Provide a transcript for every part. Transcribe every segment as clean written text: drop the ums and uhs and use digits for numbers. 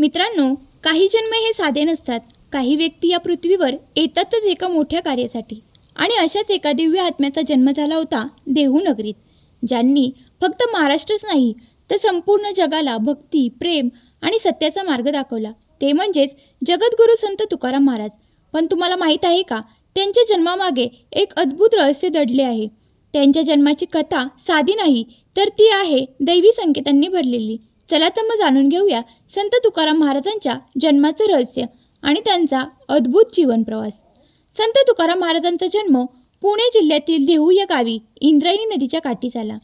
मित्रांनो, काही जन्म हे साधे नसतात. काही व्यक्ती या पृथ्वीवर येतातच एका मोठ्या कार्यासाठी. आणि अशाच एका दिव्य आत्म्याचा जन्म झाला होता देहू नगरीत, ज्यांनी फक्त महाराष्ट्रच नाही तर संपूर्ण जगाला भक्ती, प्रेम आणि सत्याचा मार्ग दाखवला. ते म्हणजेच जगद्गुरू संत तुकाराम महाराज. पण तुम्हाला माहीत आहे का, त्यांच्या जन्मामागे एक अद्भुत रहस्य दडले आहे. त्यांच्या जन्माची कथा साधी नाही, तर ती आहे दैवी संकेतांनी भरलेली. चला तर मग जाणून घेऊया संत तुकाराम महाराजांच्या जन्माचं रहस्य आणि त्यांचा अद्भुत जीवन प्रवास. संत तुकाराम महाराजांचा जन्म पुणे जिल्ह्यातील देहू या गावी इंद्रायणी नदीच्या काठी झाला.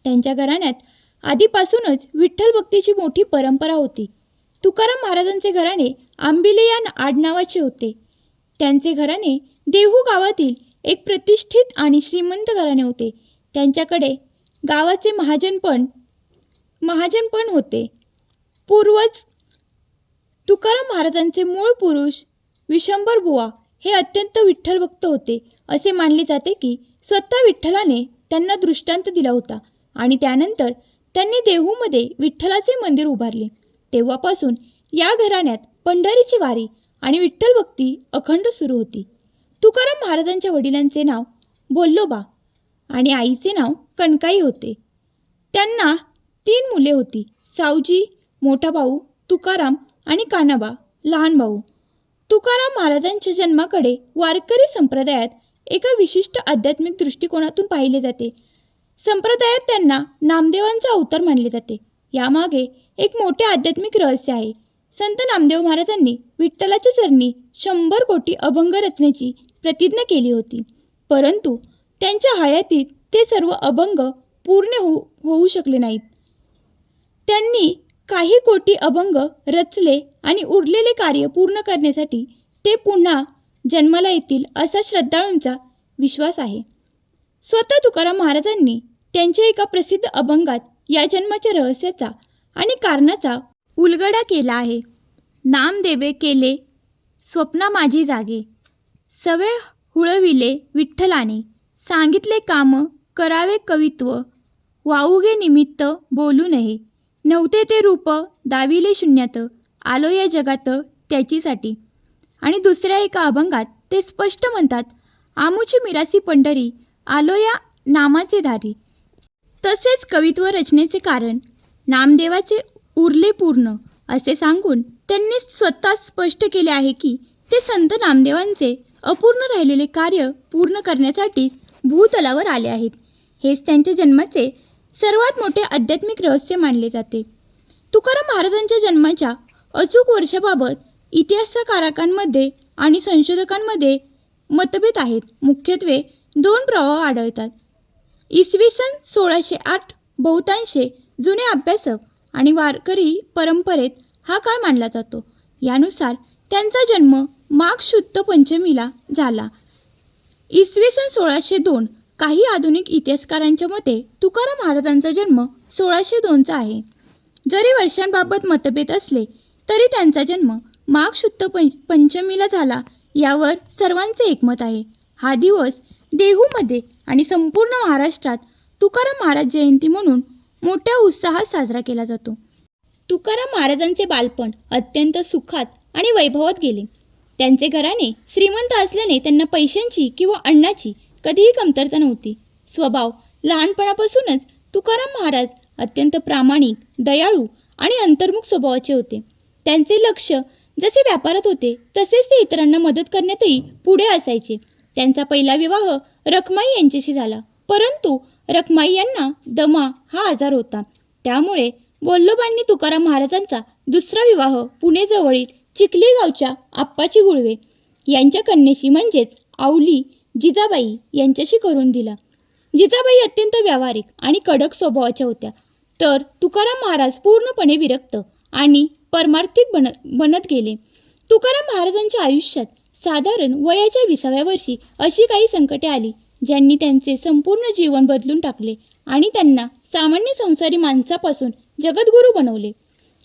त्यांच्या घराण्यात आधीपासूनच विठ्ठल भक्तीची मोठी परंपरा होती. तुकाराम महाराजांचे घराणे आंबिले या आडनावाचे होते. त्यांचे घराणे देहू गावातील एक प्रतिष्ठित आणि श्रीमंत घराणे होते. त्यांच्याकडे गावाचे महाजन पण होते. पूर्वज तुकाराम महाराजांचे मूळ पुरुष विशंभर बुवा हे अत्यंत विठ्ठल भक्त होते. असे मानले जाते की स्वतः विठ्ठलाने त्यांना दृष्टांत दिला होता आणि त्यानंतर त्यांनी देहूमध्ये विठ्ठलाचे मंदिर उभारले. तेव्हापासून या घराण्यात पंढरीची वारी आणि विठ्ठल भक्ती अखंड सुरू होती. तुकाराम महाराजांच्या वडिलांचे नाव बोल्लोबा आणि आईचे नाव कणकाई होते. त्यांना 3 मुले होती, सावजी मोठा भाऊ, तुकाराम आणि कानाबा लहान भाऊ. तुकाराम महाराजांच्या जन्माकडे वारकरी संप्रदायात एका विशिष्ट आध्यात्मिक दृष्टिकोनातून पाहिले जाते. संप्रदायात त्यांना नामदेवांचा अवतार मानले जाते. यामागे एक मोठे आध्यात्मिक रहस्य आहे. संत नामदेव महाराजांनी विठ्ठलाच्या चरणी 100 कोटी अभंग रचण्याची प्रतिज्ञा केली होती, परंतु त्यांच्या हयातीत ते सर्व अभंग पूर्ण होऊ शकले नाहीत. त्यांनी काही कोटी अभंग रचले आणि उरलेले कार्य पूर्ण करण्यासाठी ते पुन्हा जन्माला येतील असा श्रद्धाळूंचा विश्वास आहे. स्वतः तुकाराम महाराजांनी त्यांच्या एका प्रसिद्ध अभंगात या जन्माच्या रहस्याचा आणि कारणाचा उलगडा केला आहे. नामदेवे केले स्वप्ना माझी जागे, सवे हुळविले विठ्ठलाने, सांगितले काम करावे कवित्व, वाऊगे निमित्त बोलू नये, नव्हते ते रूप दाविले शून्यात, आलो या जगात त्याचीसाठी. आणि दुसऱ्या एका अभंगात ते स्पष्ट म्हणतात, आमुची मिरासी पंढरी, आलो या नामाचे धारी. तसेच कवित्व रचनेचे कारण नामदेवाचे उरले पूर्ण असे सांगून त्यांनी स्वतः स्पष्ट केले आहे की ते संत नामदेवांचे अपूर्ण राहिलेले कार्य पूर्ण करण्यासाठी भूतलावर आले आहेत. हेच त्यांच्या जन्माचे सर्वात मोठे आध्यात्मिक रहस्य मानले जाते. तुकाराम महाराजांच्या जन्माच्या अचूक वर्षाबाबत इतिहासकारांमध्ये आणि संशोधकांमध्ये मतभेद आहेत. मुख्यत्वे 2 प्रवाह आढळतात. इसवी सन 1608 बहुतांशी जुने अभ्यासक आणि वारकरी परंपरेत हा काळ मानला जातो. यानुसार त्यांचा जन्म माघ शुद्ध पंचमीला झाला. इसवी सन 1602 काही आधुनिक इतिहासकारांच्या मते तुकाराम महाराजांचा जन्म 1602चा आहे. जरी वर्षांबाबत मतभेद असले तरी त्यांचा जन्म माघ शुद्ध पंचमीला झाला यावर सर्वांचे एकमत आहे. हा दिवस देहूमध्ये आणि संपूर्ण महाराष्ट्रात तुकाराम महाराज जयंती म्हणून मोठ्या उत्साहात साजरा केला जातो. तुकाराम महाराजांचे बालपण अत्यंत सुखात आणि वैभवात गेले. त्यांचे घराणे श्रीमंत असल्याने त्यांना पैशांची किंवा अन्नाची कधीही कमतरता नव्हती. स्वभाव लहानपणापासूनच तुकाराम महाराज अत्यंत प्रामाणिक, दयाळू आणि अंतर्मुख स्वभावाचे होते. त्यांचे लक्ष जसे व्यापारात होते तसेच ते इतरांना मदत करण्यातही पुढे असायचे. त्यांचा पहिला विवाह रखमाई यांच्याशी झाला, परंतु रखमाई यांना दमा हा आजार होता. त्यामुळे बोल्लोबांनी तुकाराम महाराजांचा दुसरा विवाह पुणेजवळील चिखली गावच्या आप्पाची गुळवे यांच्या कन्येशी म्हणजेच आवली जिजाबाई यांच्याशी करून दिला. जिजाबाई अत्यंत व्यावहारिक आणि कडक स्वभावाच्या होत्या, तर तुकाराम महाराज पूर्णपणे विरक्त आणि परमार्थिक बनत गेले. तुकाराम महाराजांच्या आयुष्यात साधारण वयाच्या 20व्या वर्षी अशी काही संकटे आली ज्यांनी त्यांचे संपूर्ण जीवन बदलून टाकले आणि त्यांना सामान्य संसारी माणसापासून जगद्गुरू बनवले.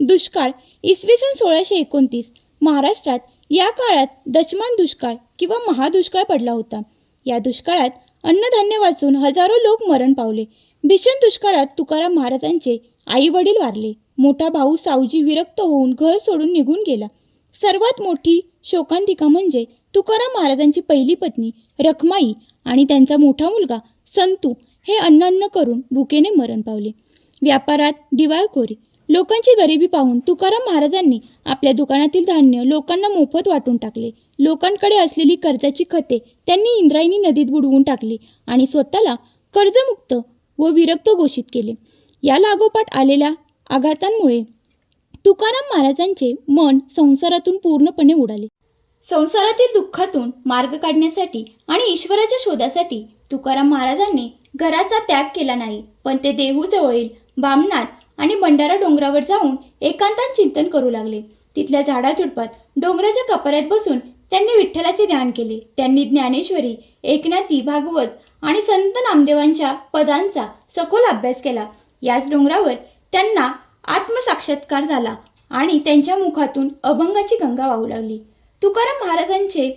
दुष्काळ इसवी सन 1629 महाराष्ट्रात या काळात दशमान दुष्काळ किंवा महादुष्काळ पडला होता. या दुष्काळात अन्नधान्य वाचून हजारो लोक मरण पावले. भीषण दुष्काळात तुकाराम महाराजांचे आई वडील वारले. मोठा भाऊ सावजी विरक्त होऊन घर सोडून निघून गेला. सर्वात मोठी शोकांतिका म्हणजे तुकाराम महाराजांची पहिली पत्नी रखमाई आणि त्यांचा मोठा मुलगा संतू हे अन्न करून भुकेने मरण पावले. व्यापारात दिवाळखोरी. लोकांची गरिबी पाहून तुकाराम महाराजांनी आपल्या दुकानातील धान्य लोकांना मोफत वाटून टाकले. लोकांकडे असलेली कर्जाची खते त्यांनी इंद्रायणी नदीत बुडवून टाकली आणि स्वतःला कर्जमुक्त व विरक्त घोषित केले. या लागोपाठ आलेल्या आघातांमुळे तुकाराम महाराजांचे मन संसारातून पूर्णपणे उडाले. संसारातील दुःखातून मार्ग काढण्यासाठी आणि ईश्वराच्या शोधासाठी तुकाराम महाराजांनी घराचा त्याग केला नाही, पण ते देहूजवळील बामनाथ आणि भंडारा डोंगरावर जाऊन एकांतात चिंतन करू लागले. तिथल्या झाडाझुडपात डोंगराच्या कपाऱ्यात बसून त्यांनी विठ्ठलाचे ध्यान केले. त्यांनी ज्ञानेश्वरी, एकनाथी, भागवत आणि संत नामदेवांच्या पदांचा सखोल अभ्यास केला. याच डोंगरावर त्यांना आत्मसाक्षात्कार झाला आणि त्यांच्या मुखातून अभंगाची गंगा वाहू लागली. तुकाराम महाराजांचे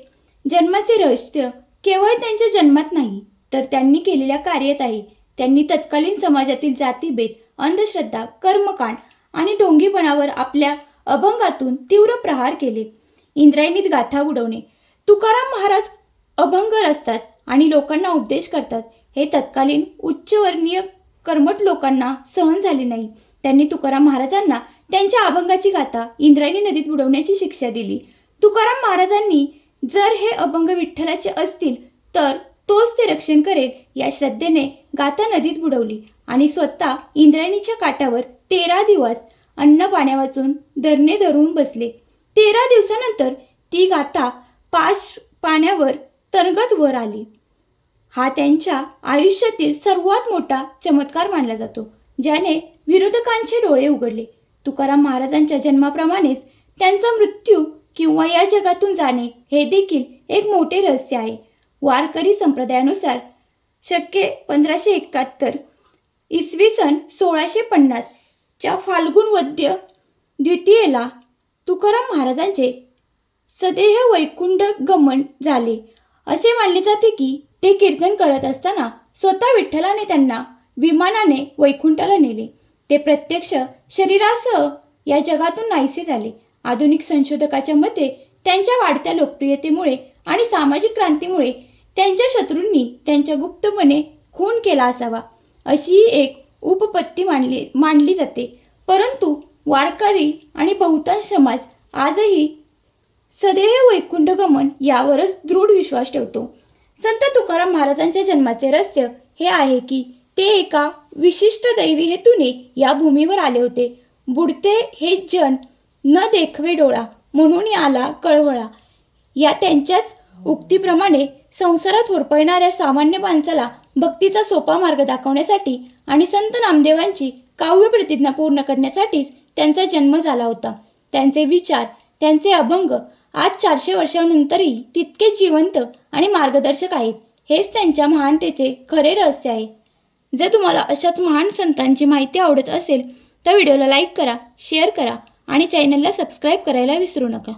जन्माचे रहस्य केवळ त्यांच्या जन्मात नाही, तर त्यांनी केलेल्या कार्यात आहे. त्यांनी तत्कालीन समाजातील जातीभेद, अंधश्रद्धा, कर्मकांड आणि ढोंगीपणावर आपल्या अभंगातून तीव्र प्रहार केले. इंद्रायणीत गाथा बुडवणे. तुकाराम महाराज अभंग रचतात आणि लोकांना उपदेश करतात. हे तत्कालीन उच्चवर्णीय कर्मठ लोकांना सहन झाले नाही. त्यांनी तुकाराम महाराजांना त्यांच्या अभंगाची गाथा इंद्रायणी नदीत बुडवण्याची शिक्षा दिली. तुकाराम महाराजांनी जर हे अभंग विठ्ठलाचे असतील तर तोच ते रक्षण करेल या श्रद्धेने गाथा नदीत बुडवली आणि स्वतः इंद्रायणीच्या काठावर 13 दिवस अन्न पाण्या वाचून धरणे धरून बसले. 13 दिवसानंतर ती गाथा पाण्यावर तरंगत वर आली. हा त्यांच्या आयुष्यातील सर्वात मोठा चमत्कार मानला जातो, ज्याने विरोधकांचे डोळे उघडले. तुकाराम महाराजांच्या जन्माप्रमाणेच त्यांचा मृत्यू किंवा या जगातून जाणे हे देखील एक मोठे रहस्य आहे. वारकरी संप्रदायानुसार शके 1571 इसवी सन 1650 च्या फाल्गुन वद्य द्वितीयेला तुकाराम महाराजांचे सदेह वैकुंठ गमन झाले. असे मानले जाते की ते कीर्तन करत असताना स्वतः विठ्ठलाने त्यांना विमानाने वैकुंठाला नेले. ते प्रत्यक्ष शरीरासह या जगातून नाहीसे झाले. आधुनिक संशोधकाच्या मते त्यांच्या वाढत्या लोकप्रियतेमुळे आणि सामाजिक क्रांतीमुळे त्यांच्या शत्रूंनी त्यांच्या गुप्तपणे खून केला असावा, अशी एक उपपत्ती मांडली जाते. परंतु वारकरी आणि बहुतांश समाज आजही सदैव वैकुंठगमन यावरच दृढ विश्वास ठेवतो. संत तुकाराम महाराजांच्या जन्माचे रहस्य हे आहे की ते एका विशिष्ट दैवी हेतूने या भूमीवर आले होते. बुडते हे जन न देखवे डोळा म्हणून आला कळवळा, या त्यांच्याच उक्तीप्रमाणे संसारात होरपळणाऱ्या सामान्य माणसाला भक्तीचा सोपा मार्ग दाखवण्यासाठी आणि संत नामदेवांची काव्य प्रतिज्ञा पूर्ण करण्यासाठीच त्यांचा जन्म झाला होता. त्यांचे विचार, त्यांचे अभंग आज 400 वर्षांनंतरही तितकेच जिवंत आणि मार्गदर्शक आहेत. हेच त्यांच्या महानतेचे खरे रहस्य आहे. जर तुम्हाला अशाच महान संतांची माहिती आवडत असेल तर व्हिडिओला लाईक करा, शेअर करा आणि चॅनलला सबस्क्राईब करायला विसरू नका.